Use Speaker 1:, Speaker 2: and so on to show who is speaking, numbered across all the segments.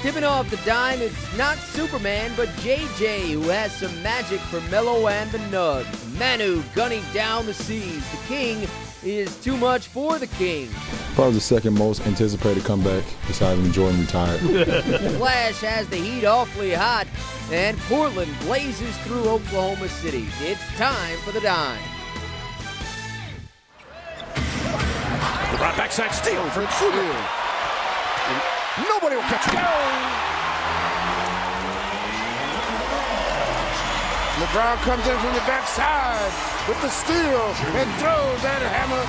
Speaker 1: Tipping off the dime, it's not Superman, but JJ, who has some magic for Melo and the Nugs. Manu gunning down the seas. The King is too much for the King.
Speaker 2: Probably the second most anticipated comeback besides when Jordan retired.
Speaker 1: Flash has the Heat awfully hot, and Portland blazes through Oklahoma City. It's time for the dime.
Speaker 3: The right backside steal for Sugar. Nobody will catch it.
Speaker 4: LeBron comes in from the backside with the steal and throws that hammer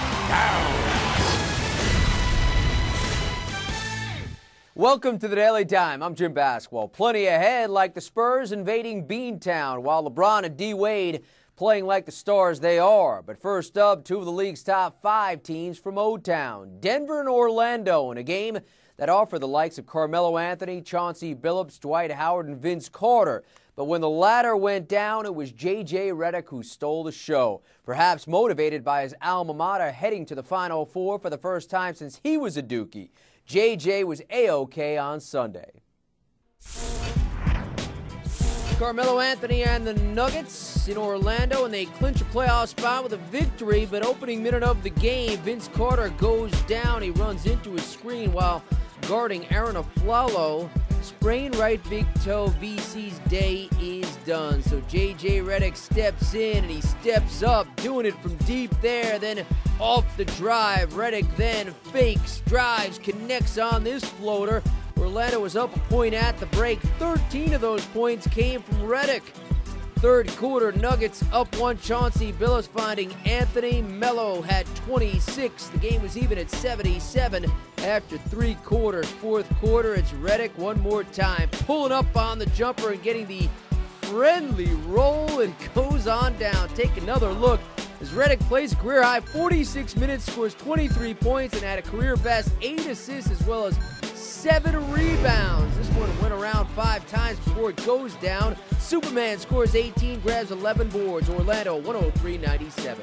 Speaker 4: down.
Speaker 1: Welcome to the Daily Dime. I'm Jim Basketball. Plenty ahead, like the Spurs invading Beantown, while LeBron and D. Wade playing like the stars they are. But first up, two of the league's top 5 teams from O-Town, Denver and Orlando, in a game that offered the likes of Carmelo Anthony, Chauncey Billups, Dwight Howard, and Vince Carter. But when the latter went down, it was J.J. Redick who stole the show, perhaps motivated by his alma mater heading to the Final Four for the first time since he was a Dookie. J.J. was A-OK on Sunday. Carmelo Anthony and the Nuggets in Orlando, and they clinch a playoff spot with a victory. But opening minute of the game, Vince Carter goes down. He runs into his screen while guarding Aaron Aflalo. Sprained right big toe. VC's day is done. So J.J. Redick steps in, and he steps up, doing it from deep there. Then off the drive, Redick then fakes, drives, connects on this floater. Orlando was up a point at the break. 13 of those points came from Redick. Third quarter, Nuggets up one. Chauncey Billups finding Anthony. Melo had 26. The game was even at 77 after 3 quarters. Fourth quarter, it's Redick one more time, pulling up on the jumper and getting the friendly roll and goes on down. Take another look as Redick plays career-high 46 minutes, scores 23 points, and had a career-best 8 assists as well as 7 rebounds. This one went around 5 times before it goes down. Superman scores 18, grabs 11 boards. Orlando 103-97.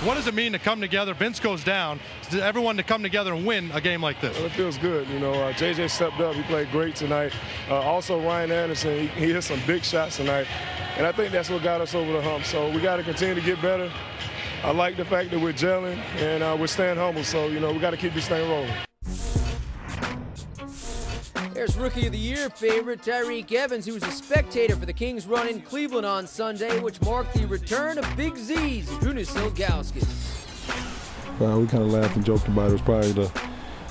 Speaker 5: What does it mean to come together? Vince goes down. Everyone to come together and win a game like this.
Speaker 4: Well, it feels good. You know, JJ stepped up. He played great tonight. Also, Ryan Anderson, he hit some big shots tonight. And I think that's what got us over the hump. So we got to continue to get better. I like the fact that we're gelling and we're staying humble. So, you know, we got to keep this thing rolling.
Speaker 1: There's Rookie of the Year favorite Tyreke Evans, who was a spectator for the Kings' run in Cleveland on Sunday, which marked the return of Big Z's Zydrunas Ilgauskas.
Speaker 2: We kind of laughed and joked about it. It was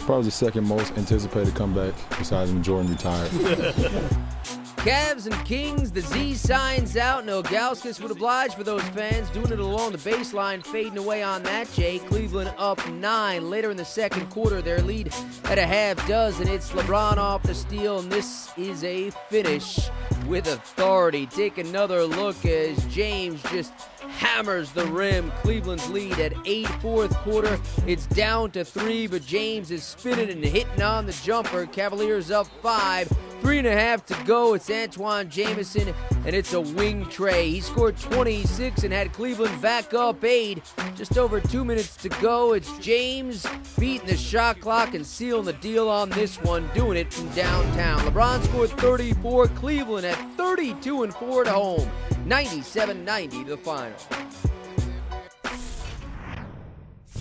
Speaker 2: probably the second most anticipated comeback besides when Jordan retired.
Speaker 1: Cavs and Kings, the Z signs out, and Ilgauskas would oblige for those fans, doing it along the baseline, fading away on that, Jay. Cleveland up 9. Later in the second quarter, their lead at a half dozen. It's LeBron off the steal, and this is a finish with authority. Take another look as James just hammers the rim. Cleveland's lead at 8, fourth quarter. It's down to 3, but James is spinning and hitting on the jumper. Cavaliers up 5. 3.5 to go. It's Antoine Jamison, and it's a wing tray. He scored 26 and had Cleveland back up 8. Just over 2 minutes to go. It's James beating the shot clock and sealing the deal on this one, doing it from downtown. LeBron scored 34. Cleveland at 32-4 at home. 97-90 to the final.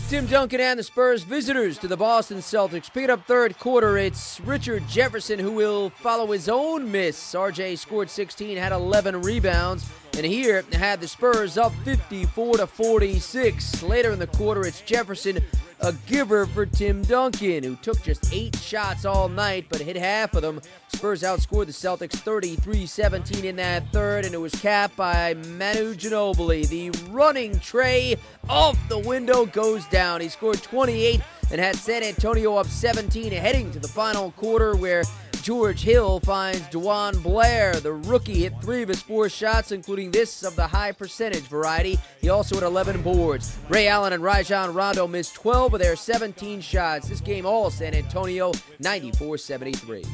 Speaker 1: Tim Duncan and the Spurs visitors to the Boston Celtics. Picking up third quarter, it's Richard Jefferson who will follow his own miss. RJ scored 16, had 11 rebounds, and here had the Spurs up 54-46. Later in the quarter, it's Jefferson, a giver for Tim Duncan, who took just 8 shots all night but hit half of them. Spurs outscored the Celtics 33-17 in that third, and it was capped by Manu Ginobili. The running tray off the window goes down. He scored 28 and had San Antonio up 17 heading to the final quarter, where George Hill finds DeJuan Blair. The rookie hit 3 of his 4 shots, including this of the high percentage variety. He also had 11 boards. Ray Allen and Rajon Rondo missed 12 of their 17 shots. This game all San Antonio, 94-73.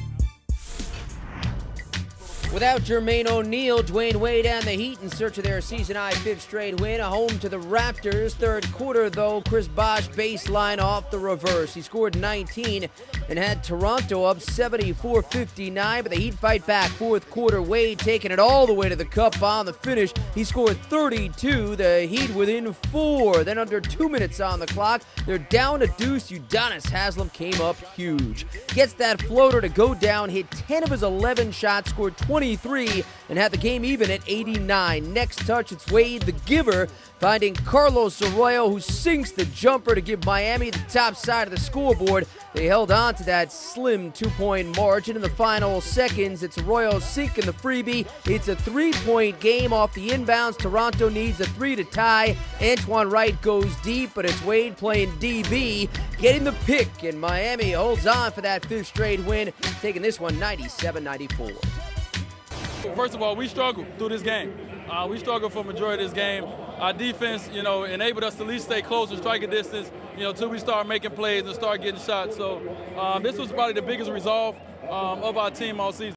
Speaker 1: Without Jermaine O'Neal, Dwayne Wade and the Heat in search of their season-high 5th straight win. Home to the Raptors. Third quarter, though, Chris Bosh baseline off the reverse. He scored 19 and had Toronto up 74-59, but the Heat fight back. Fourth quarter, Wade taking it all the way to the cup on the finish. He scored 32. The Heat within 4. Then under 2 minutes on the clock, they're down a deuce. Udonis Haslem came up huge. Gets that floater to go down, hit 10 of his 11 shots, scored 23, and had the game even at 89. Next touch, it's Wade, the giver, finding Carlos Arroyo, who sinks the jumper to give Miami the top side of the scoreboard. They held on to that slim 2-point margin. In the final seconds, it's Arroyo sinking the freebie. It's a 3-point game off the inbounds. Toronto needs a 3 to tie. Antoine Wright goes deep, but it's Wade playing DB, getting the pick, and Miami holds on for that 5th straight win, taking this one 97-94.
Speaker 6: First of all, we struggled through this game. We struggled for the majority of this game. Our defense, enabled us to at least stay close to striking distance, till we start making plays and start getting shots. So this was probably the biggest resolve of our team all season.